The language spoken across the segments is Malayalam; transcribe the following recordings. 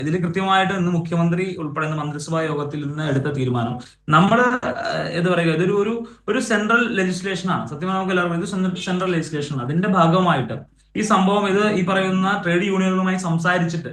ഇതിൽ കൃത്യമായിട്ട് ഇന്ന് മുഖ്യമന്ത്രി ഉൾപ്പെടുന്ന മന്ത്രിസഭാ യോഗത്തിൽ നിന്ന് എടുത്ത തീരുമാനം നമ്മൾ എന്താ പറയുക, ഇതൊരു ഒരു ഒരു സെൻട്രൽ ലെജിസ്ലേഷൻ ആണ്. സത്യമായി നമുക്ക് എല്ലാവർക്കും ഇത് സെൻട്രൽ ലെജിസ്ലേഷൻ ആണ്. അതിന്റെ ഭാഗമായിട്ട് ഈ സംഭവം ഇത് ഈ പറയുന്ന ട്രേഡ് യൂണിയനുകളുമായി സംസാരിച്ചിട്ട്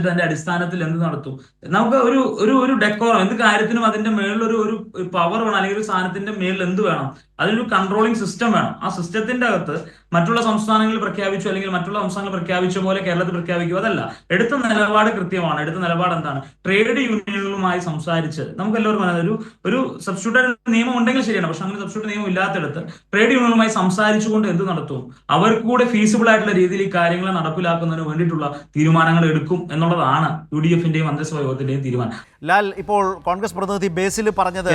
അതിന്റെ അടിസ്ഥാനത്തിൽ എന്ത് നടത്തും. നമുക്ക് ഒരു ഒരു ഒരു ഡെക്കോറം, എന്ത് കാര്യത്തിനും അതിന്റെ മേളിൽ ഒരു പവർ വേണം, അല്ലെങ്കിൽ ഒരു സാധനത്തിന്റെ മേളിൽ എന്ത് വേണം, അതിനൊരു കൺട്രോളിംഗ് സിസ്റ്റം വേണം. ആ സിസ്റ്റത്തിന്റെ അകത്ത് മറ്റുള്ള സംസ്ഥാനങ്ങളിൽ പ്രഖ്യാപിച്ചു അല്ലെങ്കിൽ മറ്റുള്ള സംസ്ഥാനങ്ങൾ പ്രഖ്യാപിച്ച പോലെ കേരളത്തിൽ പ്രഖ്യാപിക്കുക അതല്ല. എടുത്ത നിലപാട് കൃത്യമാണ്. എടുത്ത നിലപാട് എന്താണ്? ട്രേഡ് യൂണിയനുകളുമായി സംസാരിച്ച് നമുക്ക് എല്ലാവർക്കും ഒരു സബ്സ്റ്റിറ്റ്യൂട്ട് നിയമം ഉണ്ടെങ്കിൽ ശരിയാണ്, പക്ഷെ അങ്ങനെ സബ്സ്റ്റിറ്റ്യൂട്ട് നിയമം ഇല്ലാത്തടത്ത് ട്രേഡ് യൂണിയനുമായി സംസാരിച്ചുകൊണ്ട് എന്ത് നടത്തും, അവർക്ക് കൂടെ ഫീസിബിൾ ആയിട്ടുള്ള രീതിയിൽ ഈ കാര്യങ്ങൾ നടപ്പിലാക്കുന്നതിന് വേണ്ടിയിട്ടുള്ള തീരുമാനങ്ങൾ എടുക്കും എന്നുള്ളതാണ് UDF-ന്റെയും മന്ത്രിസഭാ യോഗത്തിന്റെയും തീരുമാനം. ലാൽ, ഇപ്പോൾ കോൺഗ്രസ് പ്രതിനിധി ബേസിൽ പറഞ്ഞത്,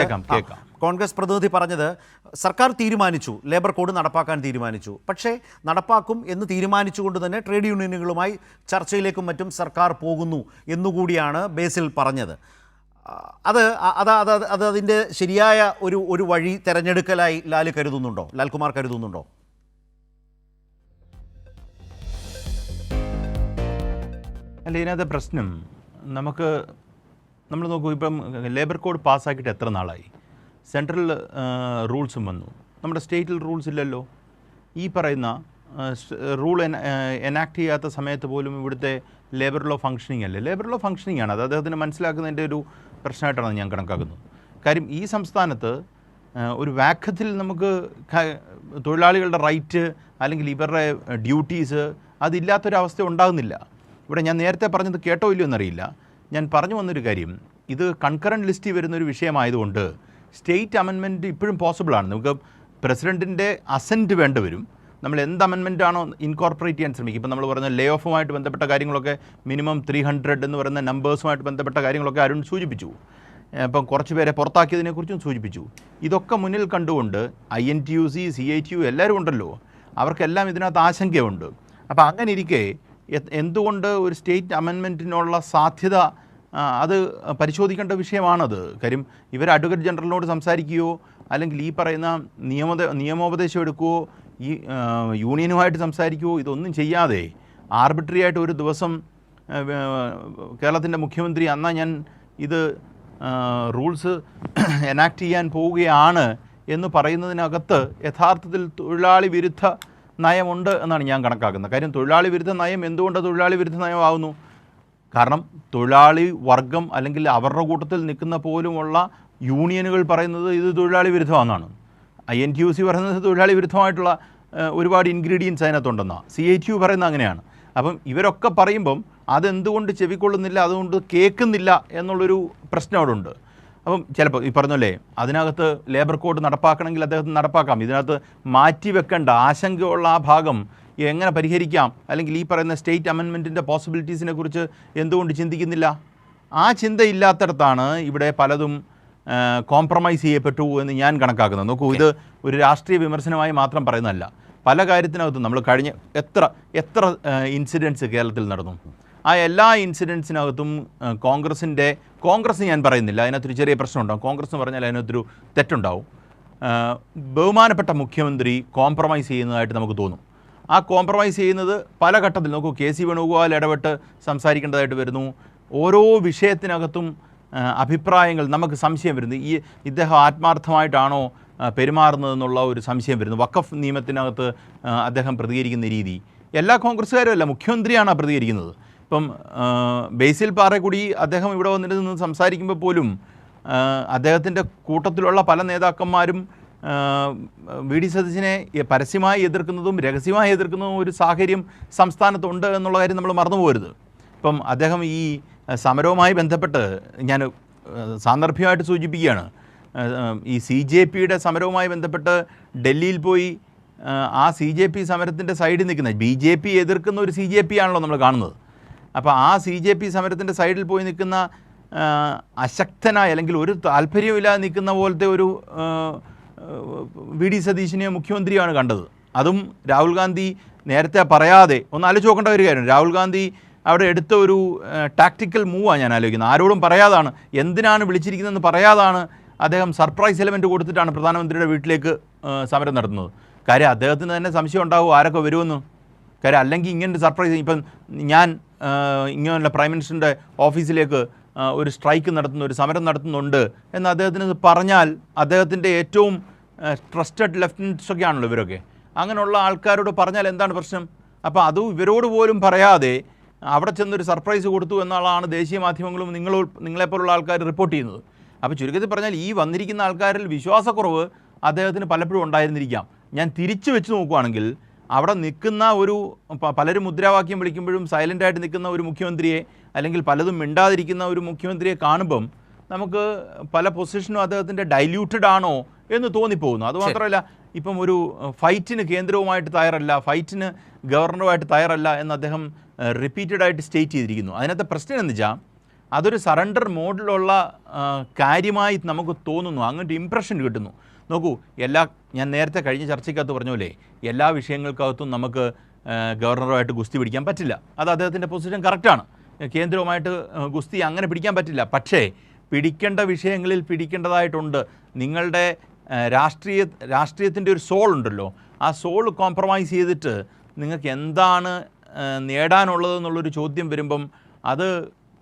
കോൺഗ്രസ് പ്രതിനിധി പറഞ്ഞത് സർക്കാർ തീരുമാനിച്ചു, ലേബർ കോഡ് നടപ്പാക്കാൻ തീരുമാനിച്ചു, പക്ഷേ നടപ്പാക്കും എന്ന് തീരുമാനിച്ചുകൊണ്ട് തന്നെ ട്രേഡ് യൂണിയനുകളുമായി ചർച്ചയിലേക്കും മറ്റും സർക്കാർ പോകുന്നു എന്നുകൂടിയാണ് ബേസിൽ പറഞ്ഞത്. അത് അത് അത് അത് അതിൻ്റെ ശരിയായ ഒരു വഴി തെരഞ്ഞെടുക്കലായി ലാൽകുമാർ കരുതുന്നുണ്ടോ? അല്ല, ഇതിനകത്തെ പ്രശ്നം നമ്മൾ നോക്കൂ, ഇപ്പം ലേബർ കോഡ് പാസ്സാക്കിയിട്ട് എത്ര നാളായി? സെൻട്രൽ റൂൾസും വന്നു, നമ്മുടെ സ്റ്റേറ്റിൽ റൂൾസ് ഇല്ലല്ലോ. ഈ പറയുന്ന റൂൾ എനാക്ട് ചെയ്യാത്ത സമയത്ത് പോലും ഇവിടുത്തെ ലേബർ ലോ ഫങ്ഷനിങ് അല്ലേ? ലേബർ ലോ ഫങ്ഷനിങ് ആണ്. അത് അദ്ദേഹത്തിന് മനസ്സിലാക്കുന്നതിൻ്റെ ഒരു പ്രശ്നമായിട്ടാണ് ഞാൻ കണക്കാക്കുന്നത്. കാര്യം ഈ സംസ്ഥാനത്ത് ഒരു വാക്കത്തിൽ നമുക്ക് തൊഴിലാളികളുടെ റൈറ്റ് അല്ലെങ്കിൽ ഇവരുടെ ഡ്യൂട്ടീസ് അതില്ലാത്തൊരവസ്ഥ ഉണ്ടാകുന്നില്ല. ഇവിടെ ഞാൻ നേരത്തെ പറഞ്ഞത് കേട്ടോ ഇല്ലയോ എന്നറിയില്ല. ഞാൻ പറഞ്ഞു വന്നൊരു കാര്യം, ഇത് കൺകറൻറ്റ് ലിസ്റ്റിൽ വരുന്നൊരു വിഷയമായതുകൊണ്ട് സ്റ്റേറ്റ് അമെൻമെൻറ്റ് ഇപ്പോഴും പോസിബിളാണ്. നമുക്ക് പ്രസിഡൻറ്റിൻ്റെ അസെൻറ്റ് വേണ്ടി വരും. നമ്മൾ എന്ത് അമെൻമെൻറ്റാണോ ഇൻകോർപ്പറേറ്റ് ചെയ്യാൻ ശ്രമിക്കും. ഇപ്പം നമ്മൾ പറഞ്ഞ ലേ ഓഫുമായിട്ട് ബന്ധപ്പെട്ട കാര്യങ്ങളൊക്കെ, മിനിമം 300 എന്ന് പറയുന്ന നമ്പേഴ്സുമായിട്ട് ബന്ധപ്പെട്ട കാര്യങ്ങളൊക്കെ അരുൺ സൂചിപ്പിച്ചു. ഇപ്പം കുറച്ച് പേരെ പുറത്താക്കിയതിനെക്കുറിച്ചും സൂചിപ്പിച്ചു. ഇതൊക്കെ മുന്നിൽ കണ്ടുകൊണ്ട് INTUC, CITU എല്ലാവരും ഉണ്ടല്ലോ, അവർക്കെല്ലാം ഇതിനകത്ത് ആശങ്കയുണ്ട്. അപ്പോൾ അങ്ങനെ ഇരിക്കെ എന്തുകൊണ്ട് ഒരു സ്റ്റേറ്റ് അമെൻമെൻറ്റിനുള്ള സാധ്യത അത് പരിശോധിക്കേണ്ട വിഷയമാണത്. കാര്യം ഇവർ അഡ്വക്കേറ്റ് ജനറലിനോട് സംസാരിക്കുകയോ അല്ലെങ്കിൽ ഈ പറയുന്ന നിയമോപദേശം എടുക്കുകയോ ഈ യൂണിയനുമായിട്ട് സംസാരിക്കുകയോ ഇതൊന്നും ചെയ്യാതെ ആർബിട്രറി ആയിട്ട് ഒരു ദിവസം കേരളത്തിൻ്റെ മുഖ്യമന്ത്രി ഞാൻ ഇത് റൂൾസ് എനാക്ട് ചെയ്യാൻ പോവുകയാണ് എന്ന് പറയുന്നതിനകത്ത് യഥാർത്ഥത്തിൽ തൊഴിലാളി വിരുദ്ധ നയമുണ്ട് എന്നാണ് ഞാൻ കണക്കാക്കുന്നത്. കാര്യം തൊഴിലാളി വിരുദ്ധ നയം എന്തുകൊണ്ട് തൊഴിലാളി വിരുദ്ധ നയമാകുന്നു? കാരണം തൊഴിലാളി വർഗം അല്ലെങ്കിൽ അവരുടെ കൂട്ടത്തിൽ നിൽക്കുന്ന പോലുമുള്ള യൂണിയനുകൾ പറയുന്നത് ഇത് തൊഴിലാളി വിരുദ്ധമാണെന്നാണ്. INTUC പറയുന്നത് തൊഴിലാളി വിരുദ്ധമായിട്ടുള്ള ഒരുപാട് ഇൻഗ്രീഡിയൻസ് അതിനകത്തുണ്ടെന്നാണ്. CITU പറയുന്നത് അങ്ങനെയാണ്. അപ്പം ഇവരൊക്കെ പറയുമ്പം അതെന്തുകൊണ്ട് ചെവിക്കൊള്ളുന്നില്ല, അതുകൊണ്ട് കേൾക്കുന്നില്ല എന്നുള്ളൊരു പ്രശ്നം അവിടെ ഉണ്ട്. അപ്പം ചിലപ്പോൾ ഈ പറഞ്ഞല്ലേ, അതിനകത്ത് ലേബർ കോഡ് നടപ്പാക്കണമെങ്കിൽ അദ്ദേഹത്തിന് നടപ്പാക്കാം. ഇതിനകത്ത് മാറ്റിവെക്കേണ്ട ആശങ്കയുള്ള ആ ഭാഗം എങ്ങനെ പരിഹരിക്കാം, അല്ലെങ്കിൽ ഈ പറയുന്ന സ്റ്റേറ്റ് അമെൻമെൻറ്റിൻ്റെ പോസിബിലിറ്റീസിനെ കുറിച്ച് എന്തുകൊണ്ട് ചിന്തിക്കുന്നില്ല? ആ ചിന്തയില്ലാത്തടത്താണ് ഇവിടെ പലതും കോംപ്രമൈസ് ചെയ്യപ്പെട്ടു എന്ന് ഞാൻ കണക്കാക്കുന്നത്. നോക്കൂ, ഇത് ഒരു രാഷ്ട്രീയ വിമർശനമായി മാത്രം പറയുന്നതല്ല. പല കാര്യത്തിനകത്തും നമ്മൾ കഴിഞ്ഞ എത്ര ഇൻസിഡൻറ്റ്സ് കേരളത്തിൽ നടന്നു. ആ എല്ലാ ഇൻസിഡൻസിനകത്തും കോൺഗ്രസ് ഞാൻ പറയുന്നില്ല, അതിനകത്തൊരു ചെറിയ പ്രശ്നമുണ്ടാകും. കോൺഗ്രസ് എന്ന് പറഞ്ഞാൽ അതിനകത്തൊരു തെറ്റുണ്ടാവും. ബഹുമാനപ്പെട്ട മുഖ്യമന്ത്രി കോംപ്രമൈസ് ചെയ്യുന്നതായിട്ട് നമുക്ക് തോന്നും. ആ കോംപ്രമൈസ് ചെയ്യുന്നത് പല ഘട്ടത്തിൽ നോക്കൂ, KC വേണുഗോപാൽ ഇടപെട്ട് സംസാരിക്കേണ്ടതായിട്ട് വരുന്നു. ഓരോ വിഷയത്തിനകത്തും അഭിപ്രായങ്ങൾ നമുക്ക് സംശയം വരുന്നു. ഇദ്ദേഹം ആത്മാർത്ഥമായിട്ടാണോ പെരുമാറുന്നതെന്നുള്ള ഒരു സംശയം വരുന്നു. വഖഫ് നിയമത്തിനകത്ത് അദ്ദേഹം പ്രതികരിക്കുന്ന രീതി എല്ലാ കോൺഗ്രസ്സുകാരും അല്ല, മുഖ്യമന്ത്രിയാണ് പ്രതികരിക്കുന്നത്. ഇപ്പം ബേസിൽ പാറേക്കുടി അദ്ദേഹം ഇവിടെ വന്നിരുന്ന് സംസാരിക്കുമ്പോൾ പോലും അദ്ദേഹത്തിൻ്റെ കൂട്ടത്തിലുള്ള പല നേതാക്കന്മാരും VD സതീശനെ പരസ്യമായി എതിർക്കുന്നതും രഹസ്യമായി എതിർക്കുന്നതും ഒരു സാഹചര്യം സംസ്ഥാനത്തുണ്ട് എന്നുള്ള കാര്യം നമ്മൾ മറന്നു പോകരുത്. ഇപ്പം അദ്ദേഹം ഈ സമരവുമായി ബന്ധപ്പെട്ട് ഞാൻ സാന്ദർഭികമായിട്ട് സൂചിപ്പിക്കുകയാണ്, ഈ CJPയുടെ സമരവുമായി ബന്ധപ്പെട്ട് ഡൽഹിയിൽ പോയി ആ CJP സമരത്തിൻ്റെ സൈഡിൽ നിൽക്കുന്ന BJP എതിർക്കുന്ന ഒരു CJP ആണല്ലോ നമ്മൾ കാണുന്നത്. അപ്പോൾ ആ CJP സമരത്തിൻ്റെ സൈഡിൽ പോയി നിൽക്കുന്ന അശക്തനായ അല്ലെങ്കിൽ ഒരു താല്പര്യമില്ലാതെ നിൽക്കുന്ന പോലത്തെ ഒരു VD സതീശിനെ മുഖ്യമന്ത്രിയാണ് കണ്ടത്. അതും രാഹുൽ ഗാന്ധി നേരത്തെ പറയാതെ ഒന്ന് ആലോചിച്ച് നോക്കേണ്ട ഒരു കാര്യം. രാഹുൽ ഗാന്ധി അവിടെ എടുത്ത ഒരു ടാക്റ്റിക്കൽ മൂവാണ് ഞാൻ ആലോചിക്കുന്നത്. ആരോടും പറയാതാണ്, എന്തിനാണ് വിളിച്ചിരിക്കുന്നതെന്ന് പറയാതാണ് അദ്ദേഹം സർപ്രൈസ് എലമെൻറ്റ് കൊടുത്തിട്ടാണ് പ്രധാനമന്ത്രിയുടെ വീട്ടിലേക്ക് സമരം നടത്തുന്നത്. കാര്യം അദ്ദേഹത്തിന് തന്നെ സംശയം ഉണ്ടാവും ആരൊക്കെ വരുമെന്ന്. കാര്യം അല്ലെങ്കിൽ ഇങ്ങനൊരു സർപ്രൈസ് ഇപ്പം ഞാൻ ഇങ്ങനെയുള്ള പ്രൈം മിനിസ്റ്ററിൻ്റെ ഓഫീസിലേക്ക് ഒരു സ്ട്രൈക്ക് നടത്തുന്നു, ഒരു സമരം നടത്തുന്നുണ്ട് എന്ന് അദ്ദേഹത്തിന് പറഞ്ഞാൽ അദ്ദേഹത്തിൻ്റെ ഏറ്റവും ട്രസ്റ്റഡ് ലെഫ്റ്റനൻറ്റ്സൊക്കെ ആണല്ലോ ഇവരൊക്കെ. അങ്ങനെയുള്ള ആൾക്കാരോട് പറഞ്ഞാൽ എന്താണ് പ്രശ്നം? അപ്പോൾ അത് ഇവരോട് പോലും പറയാതെ അവിടെ ചെന്നൊരു സർപ്രൈസ് കൊടുത്തു എന്നുള്ളതാണ് ദേശീയ മാധ്യമങ്ങളും നിങ്ങളെപ്പോലുള്ള ആൾക്കാർ റിപ്പോർട്ട് ചെയ്യുന്നത്. അപ്പോൾ ചുരുക്കത്തിൽ പറഞ്ഞാൽ ഈ വന്നിരിക്കുന്ന ആൾക്കാരിൽ വിശ്വാസക്കുറവ് അദ്ദേഹത്തിന് പലപ്പോഴും ഉണ്ടായിരുന്നിരിക്കാം. ഞാൻ തിരിച്ചു വെച്ച് നോക്കുകയാണെങ്കിൽ അവിടെ നിൽക്കുന്ന പലരും മുദ്രാവാക്യം വിളിക്കുമ്പോഴും സൈലൻ്റായിട്ട് നിൽക്കുന്ന ഒരു മുഖ്യമന്ത്രിയെ, അല്ലെങ്കിൽ പലതും മിണ്ടാതിരിക്കുന്ന ഒരു മുഖ്യമന്ത്രിയെ കാണുമ്പം നമുക്ക് പല പൊസിഷനും അദ്ദേഹത്തിൻ്റെ ഡൈല്യൂട്ടഡ് ആണോ എന്ന് തോന്നിപ്പോകുന്നു. അതുമാത്രമല്ല, ഇപ്പം ഒരു ഫൈറ്റിന് കേന്ദ്രവുമായിട്ട് തയ്യാറല്ല, ഫൈറ്റിന് ഗവർണറുമായിട്ട് തയ്യാറല്ല എന്ന് അദ്ദേഹം റിപ്പീറ്റഡായിട്ട് സ്റ്റേറ്റ് ചെയ്തിരിക്കുന്നു. അതിനകത്തെ പ്രശ്നം എന്ന് വെച്ചാൽ അതൊരു സറണ്ടർ മോഡിലുള്ള കാര്യമായി നമുക്ക് തോന്നുന്നു, അങ്ങനത്തെ ഇംപ്രഷൻ കിട്ടുന്നു. നോക്കൂ, ഞാൻ നേരത്തെ കഴിഞ്ഞ ചർച്ചയ്ക്കകത്ത് പറഞ്ഞ പോലെ എല്ലാ വിഷയങ്ങൾക്കകത്തും നമുക്ക് ഗവർണറുമായിട്ട് ഗുസ്തി പിടിക്കാൻ പറ്റില്ല. അത് അദ്ദേഹത്തിൻ്റെ പൊസിഷൻ കറക്റ്റാണ്. കേന്ദ്രവുമായിട്ട് ഗുസ്തി അങ്ങനെ പിടിക്കാൻ പറ്റില്ല. പക്ഷേ പിടിക്കേണ്ട വിഷയങ്ങളിൽ പിടിക്കേണ്ടതായിട്ടുണ്ട്. നിങ്ങളുടെ രാഷ്ട്രീയത്തിൻ്റെ ഒരു സോൾ ഉണ്ടല്ലോ, ആ സോൾ കോംപ്രമൈസ് ചെയ്തിട്ട് നിങ്ങൾക്ക് എന്താണ് നേടാനുള്ളതെന്നുള്ളൊരു ചോദ്യം വരുമ്പം അത്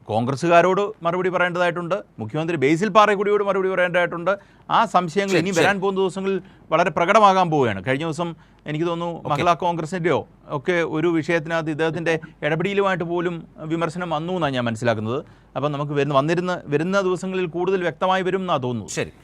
കോൺഗ്രസ്സുകാരോട് മറുപടി പറയേണ്ടതായിട്ടുണ്ട്, മുഖ്യമന്ത്രി ബേസിൽ പാറക്കുടിയോട് മറുപടി പറയേണ്ടതായിട്ടുണ്ട്. ആ സംശയങ്ങൾ ഇനി വരാൻ പോകുന്ന ദിവസങ്ങളിൽ വളരെ പ്രകടമാകാൻ പോവുകയാണ്. കഴിഞ്ഞ ദിവസം എനിക്ക് തോന്നുന്നു മഹിളാ കോൺഗ്രസിൻ്റെയോ ഒക്കെ ഒരു വിഷയത്തിനകത്ത് ഇദ്ദേഹത്തിൻ്റെ ഇടപെടലുമായിട്ട് പോലും വിമർശനം വന്നു എന്നാണ് ഞാൻ മനസ്സിലാക്കുന്നത്. അപ്പം നമുക്ക് വരുന്ന ദിവസങ്ങളിൽ കൂടുതൽ വ്യക്തമായി വരും എന്നാണ് തോന്നുന്നു. ശരി.